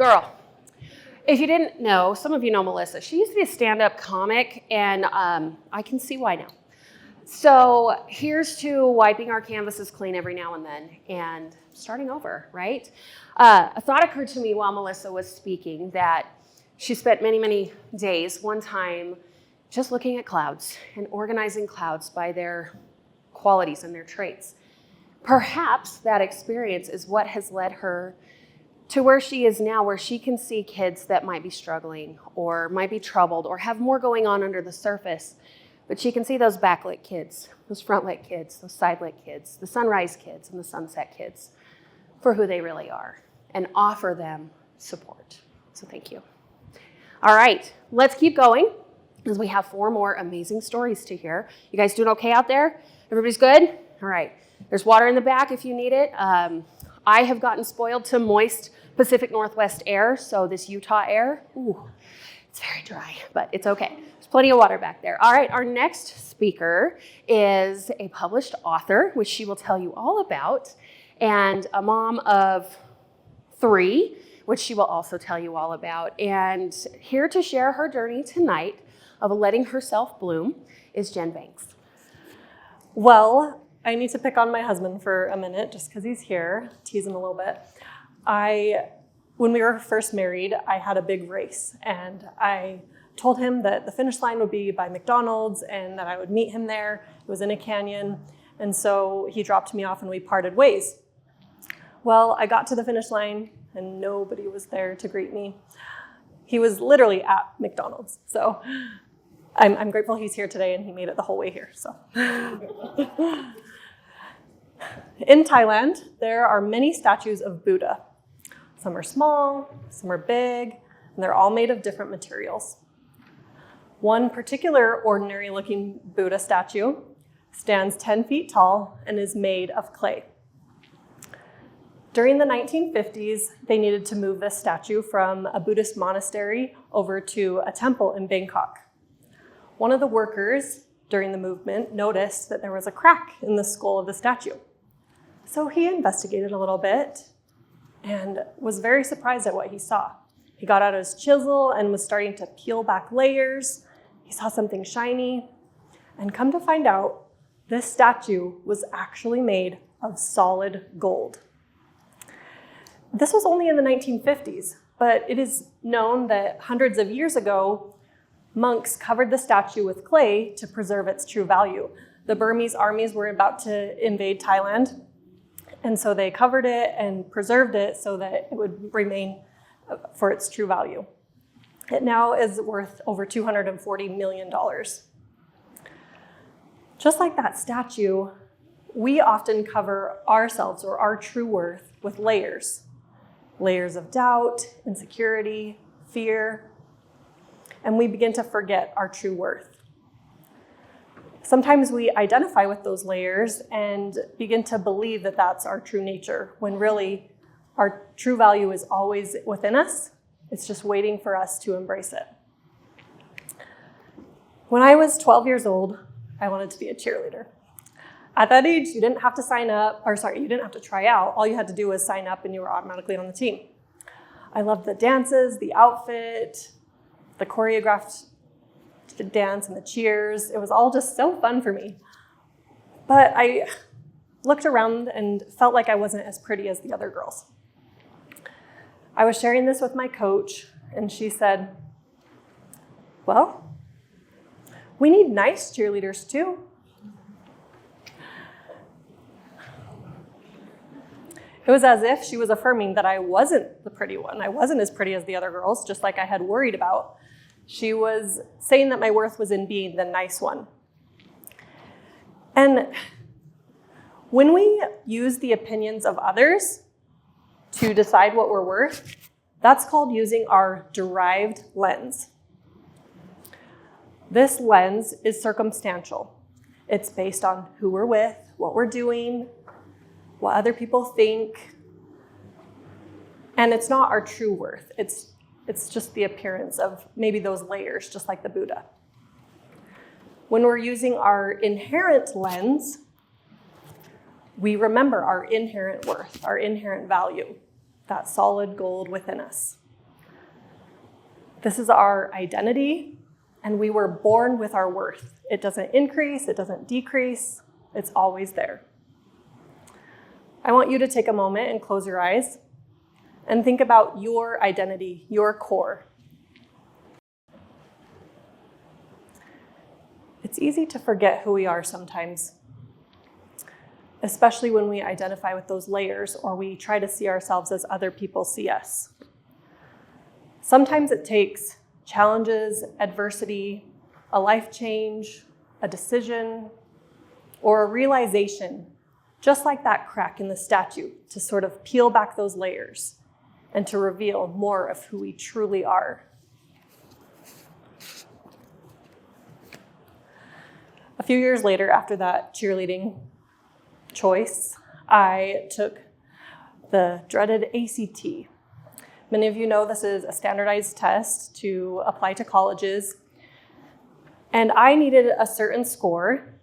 girl. If you didn't know, some of you know Melissa. She used to be a stand-up comic, and I can see why now. So here's to wiping our canvases clean every now and then and starting over, right? A thought occurred to me while Melissa was speaking that she spent many, many days, one time, just looking at clouds and organizing clouds by their qualities and their traits. Perhaps that experience is what has led her to where she is now, where she can see kids that might be struggling or might be troubled or have more going on under the surface. But she can see those backlit kids, those frontlit kids, those sidelit kids, the sunrise kids and the sunset kids for who they really are and offer them support. So thank you. All right, let's keep going because we have 4 more amazing stories to hear. You guys doing okay out there? Everybody's good? All right. There's water in the back if you need it. I have gotten spoiled to moist Pacific Northwest air, so this Utah air, it's very dry, but it's okay. There's plenty of water back there. All right, our next speaker is a published author, which she will tell you all about, and a mom of 3, which she will also tell you all about. And here to share her journey tonight of letting herself bloom is Jen Banks. Well, I need to pick on my husband for a minute just because he's here, tease him a little bit. When we were first married, I had a big race, and I told him that the finish line would be by McDonald's and that I would meet him there. It was in a canyon, and so he dropped me off and we parted ways. Well, I got to the finish line and nobody was there to greet me. He was literally at McDonald's, so I'm grateful he's here today and he made it the whole way here. So, in Thailand, there are many statues of Buddha. Some are small, some are big, and they're all made of different materials. One particular ordinary-looking Buddha statue stands 10 feet tall and is made of clay. During the 1950s, they needed to move this statue from a Buddhist monastery over to a temple in Bangkok. One of the workers during the movement noticed that there was a crack in the skull of the statue. So he investigated a little bit and was very surprised at what he saw. He got out his chisel and was starting to peel back layers. He saw something shiny, and come to find out, this statue was actually made of solid gold. This was only in the 1950s, but it is known that hundreds of years ago, monks covered the statue with clay to preserve its true value. The Burmese armies were about to invade Thailand, and so they covered it and preserved it so that it would remain for its true value. It now is worth over $240 million. Just like that statue, we often cover ourselves or our true worth with layers. Layers of doubt, insecurity, fear, and we begin to forget our true worth. Sometimes we identify with those layers and begin to believe that that's our true nature, when really our true value is always within us. It's just waiting for us to embrace it. When I was 12 years old, I wanted to be a cheerleader. At that age, you didn't have to you didn't have to try out. All you had to do was sign up and you were automatically on the team. I loved the dances, the outfit, the choreographed dance and the cheers. It was all just so fun for me. But I looked around and felt like I wasn't as pretty as the other girls. I was sharing this with my coach, and she said, well, we need nice cheerleaders too. It was as if she was affirming that I wasn't the pretty one. I wasn't as pretty as the other girls, just like I had worried about. She was saying that my worth was in being the nice one. And when we use the opinions of others to decide what we're worth, that's called using our derived lens. This lens is circumstantial. It's based on who we're with, what we're doing, what other people think, and it's not our true worth. It's just the appearance of maybe those layers, just like the Buddha. When we're using our inherent lens, we remember our inherent worth, our inherent value, that solid gold within us. This is our identity, and we were born with our worth. It doesn't increase, it doesn't decrease, it's always there. I want you to take a moment and close your eyes and think about your identity, your core. It's easy to forget who we are sometimes, especially when we identify with those layers or we try to see ourselves as other people see us. Sometimes it takes challenges, adversity, a life change, a decision, or a realization, just like that crack in the statue, to sort of peel back those layers and to reveal more of who we truly are. A few years later, after that cheerleading choice, I took the dreaded ACT. Many of you know this is a standardized test to apply to colleges. And I needed a certain score,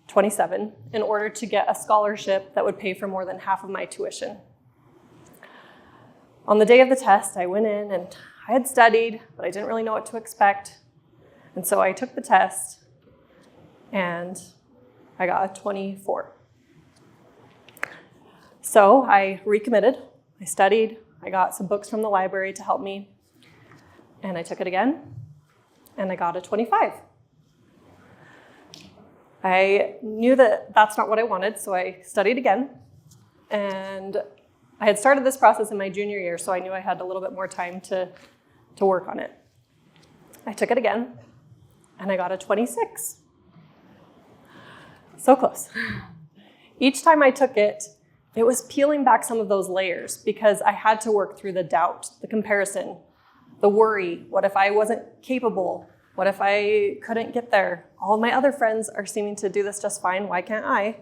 27, in order to get a scholarship that would pay for more than half of my tuition. On the day of the test, I went in and I had studied, but I didn't really know what to expect. And so I took the test and I got a 24. So I recommitted, I studied, I got some books from the library to help me, and I took it again, and I got a 25. I knew that that's not what I wanted, so I studied again, and I had started this process in my junior year, so I knew I had a little bit more time to work on it. I took it again, and I got a 26. So close. Each time I took it, it was peeling back some of those layers because I had to work through the doubt, the comparison, the worry. What if I wasn't capable? What if I couldn't get there? All my other friends are seeming to do this just fine. Why can't I?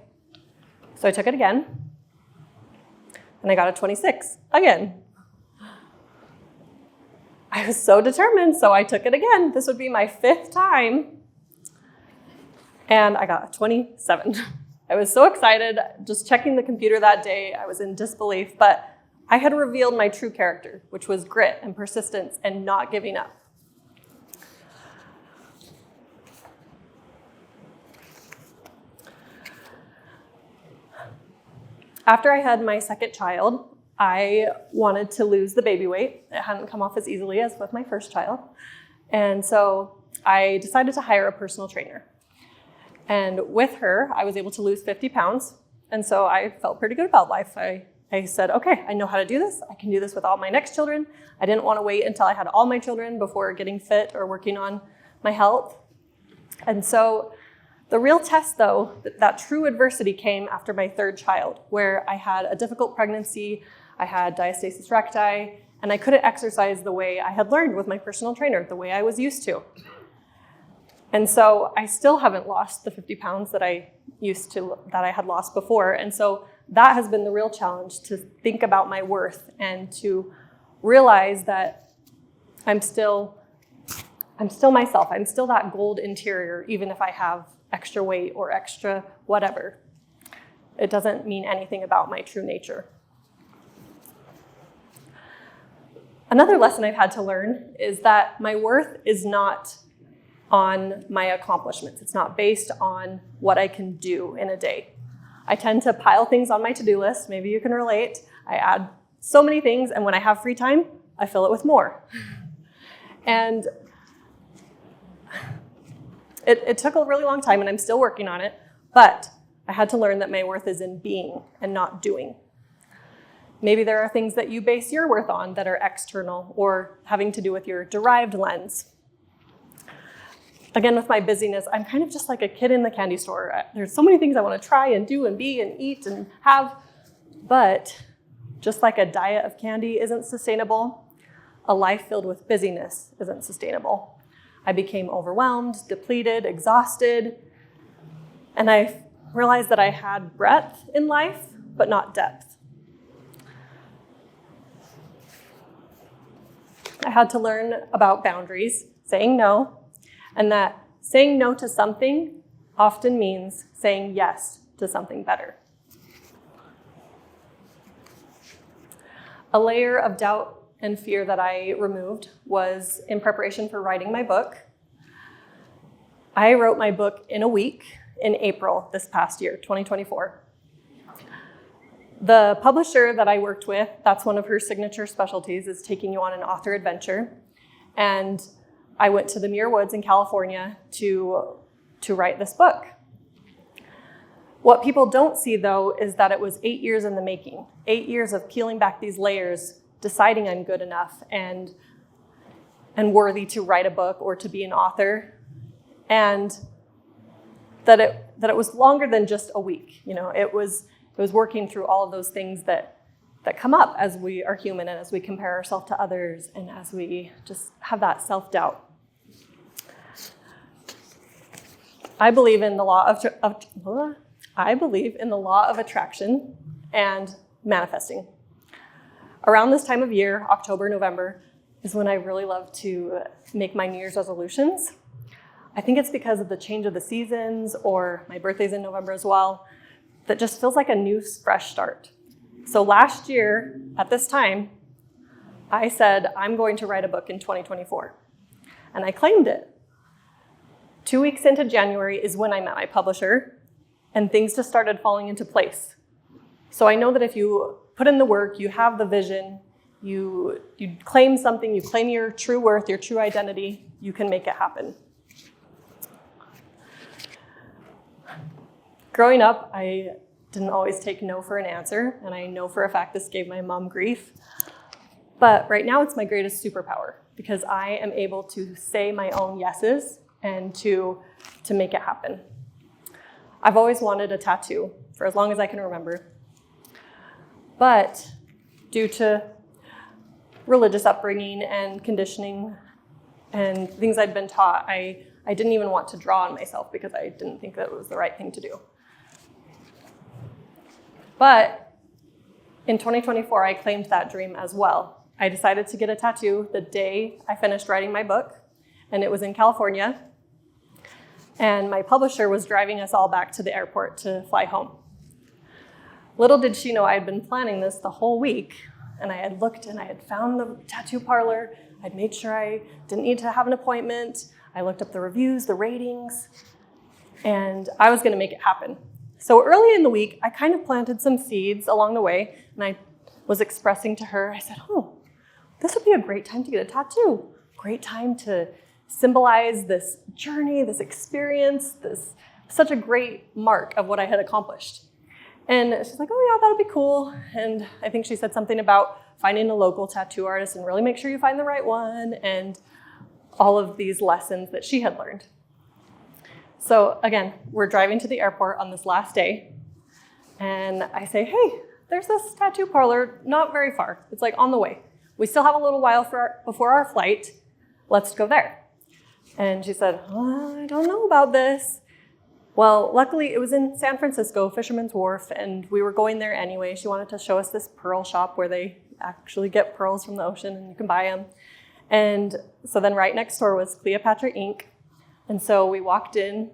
So I took it again, and I got a 26 again. I was so determined, so I took it again. This would be my 5th time, and I got a 27. I was so excited, just checking the computer that day. I was in disbelief, but I had revealed my true character, which was grit and persistence and not giving up. After I had my second child, I wanted to lose the baby weight. It hadn't come off as easily as with my first child. And so I decided to hire a personal trainer. And with her, I was able to lose 50 pounds. And so I felt pretty good about life. I said, okay, I know how to do this. I can do this with all my next children. I didn't want to wait until I had all my children before getting fit or working on my health. And so the real test, though, that true adversity came after my 3rd child, where I had a difficult pregnancy, I had diastasis recti, and I couldn't exercise the way I had learned with my personal trainer, the way I was used to. And so I still haven't lost the 50 pounds that I had lost before. And so that has been the real challenge, to think about my worth and to realize that I'm still myself. I'm still that gold interior, even if I have extra weight or extra whatever. It doesn't mean anything about my true nature. Another lesson I've had to learn is that my worth is not on my accomplishments. It's not based on what I can do in a day. I tend to pile things on my to-do list. Maybe you can relate. I add so many things, and when I have free time, I fill it with more. And it took a really long time, and I'm still working on it, but I had to learn that my worth is in being and not doing. Maybe there are things that you base your worth on that are external or having to do with your derived lens. Again, with my busyness, I'm kind of just like a kid in the candy store. There's so many things I want to try and do and be and eat and have, but just like a diet of candy isn't sustainable, a life filled with busyness isn't sustainable. I became overwhelmed, depleted, exhausted, and I realized that I had breadth in life, but not depth. I had to learn about boundaries, saying no, and that saying no to something often means saying yes to something better. A layer of doubt and fear that I removed was in preparation for writing my book. I wrote my book in a week in April this past year, 2024. The publisher that I worked with, that's one of her signature specialties, is taking you on an author adventure. And I went to the Muir Woods in California to write this book. What people don't see, though, is that it was 8 years in the making, 8 years of peeling back these layers, deciding I'm good enough and worthy to write a book or to be an author, and that it was longer than just a week. You know, it was working through all of those things that come up as we are human and as we compare ourselves to others and as we just have that self-doubt. I believe in the law of attraction and manifesting. Around this time of year, October, November, is when I really love to make my New Year's resolutions. I think it's because of the change of the seasons, or my birthday's in November as well, that just feels like a new, fresh start. So last year, at this time, I said, I'm going to write a book in 2024. And I claimed it. 2 weeks into January is when I met my publisher, and things just started falling into place. So I know that if you put in the work, you have the vision, you claim something, you claim your true worth, your true identity, you can make it happen. Growing up, I didn't always take no for an answer, and I know for a fact this gave my mom grief. But right now it's my greatest superpower, because I am able to say my own yeses and to make it happen. I've always wanted a tattoo for as long as I can remember. But due to religious upbringing and conditioning and things I'd been taught, I didn't even want to draw on myself because I didn't think that it was the right thing to do. But in 2024, I claimed that dream as well. I decided to get a tattoo the day I finished writing my book, and it was in California. And my publisher was driving us all back to the airport to fly home. Little did she know I had been planning this the whole week, and I had looked and I had found the tattoo parlor. I'd made sure I didn't need to have an appointment. I looked up the reviews, the ratings, and I was gonna make it happen. So early in the week, I kind of planted some seeds along the way, and I was expressing to her, I said, this would be a great time to get a tattoo. Great time to symbolize this journey, this experience, this such a great mark of what I had accomplished. And she's like, oh yeah, that'll be cool. And I think she said something about finding a local tattoo artist and really make sure you find the right one, and all of these lessons that she had learned. So again, we're driving to the airport on this last day, and I say, hey, there's this tattoo parlor not very far. It's like on the way. We still have a little while before our flight. Let's go there. And she said, I don't know about this. Well, luckily it was in San Francisco, Fisherman's Wharf, and we were going there anyway. She wanted to show us this pearl shop where they actually get pearls from the ocean and you can buy them. And so then right next door was Cleopatra Inc. And so we walked in.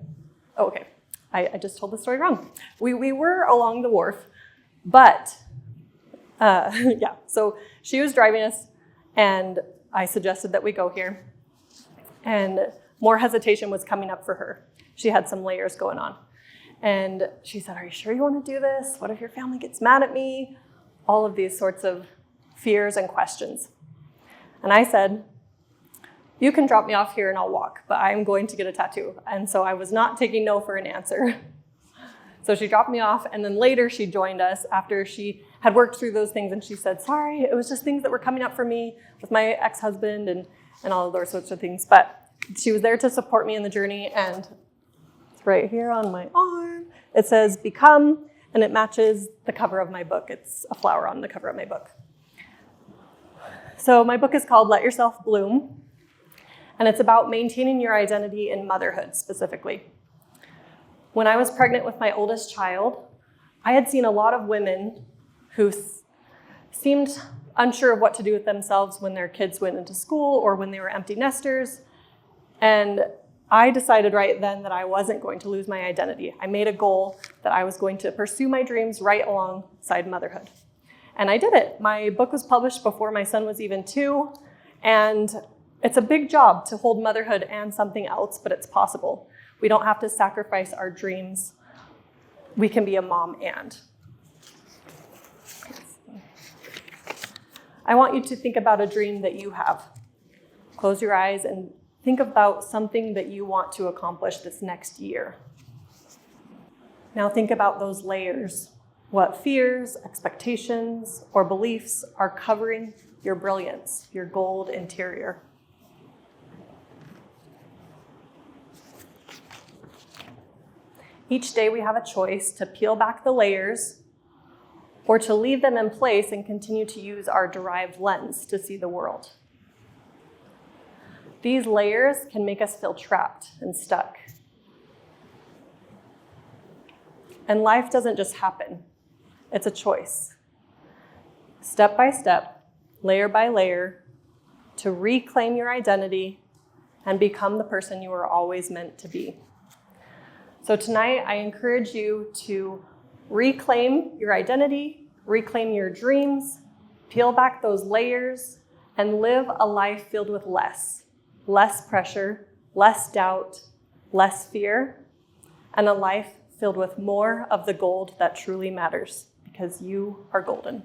Oh, okay, I just told the story wrong. We were along the wharf, but yeah, so she was driving us, and I suggested that we go here. And more hesitation was coming up for her. She had some layers going on. And she said, are you sure you want to do this? What if your family gets mad at me? All of these sorts of fears and questions. And I said, you can drop me off here and I'll walk, but I'm going to get a tattoo. And so I was not taking no for an answer. So she dropped me off, and then later she joined us after she had worked through those things, and she said, sorry, it was just things that were coming up for me with my ex-husband and all of those sorts of things. But she was there to support me in the journey, and it's right here on my arm. It says become, and it matches the cover of my book. It's a flower on the cover of my book. So my book is called Let Yourself Bloom, and it's about maintaining your identity in motherhood specifically. When I was pregnant with my oldest child, I had seen a lot of women who seemed unsure of what to do with themselves when their kids went into school or when they were empty nesters. And I decided right then that I wasn't going to lose my identity. I made a goal that I was going to pursue my dreams right alongside motherhood. And I did it. My book was published before my son was even 2. And it's a big job to hold motherhood and something else, but it's possible. We don't have to sacrifice our dreams. We can be a mom and. I want you to think about a dream that you have. Close your eyes and think about something that you want to accomplish this next year. Now think about those layers. What fears, expectations, or beliefs are covering your brilliance, your gold interior? Each day we have a choice to peel back the layers or to leave them in place and continue to use our derived lens to see the world. These layers can make us feel trapped and stuck. And life doesn't just happen. It's a choice. Step by step, layer by layer, to reclaim your identity and become the person you were always meant to be. So tonight, I encourage you to reclaim your identity, reclaim your dreams, peel back those layers, and live a life filled with less pressure, less doubt, less fear, and a life filled with more of the gold that truly matters, because you are golden.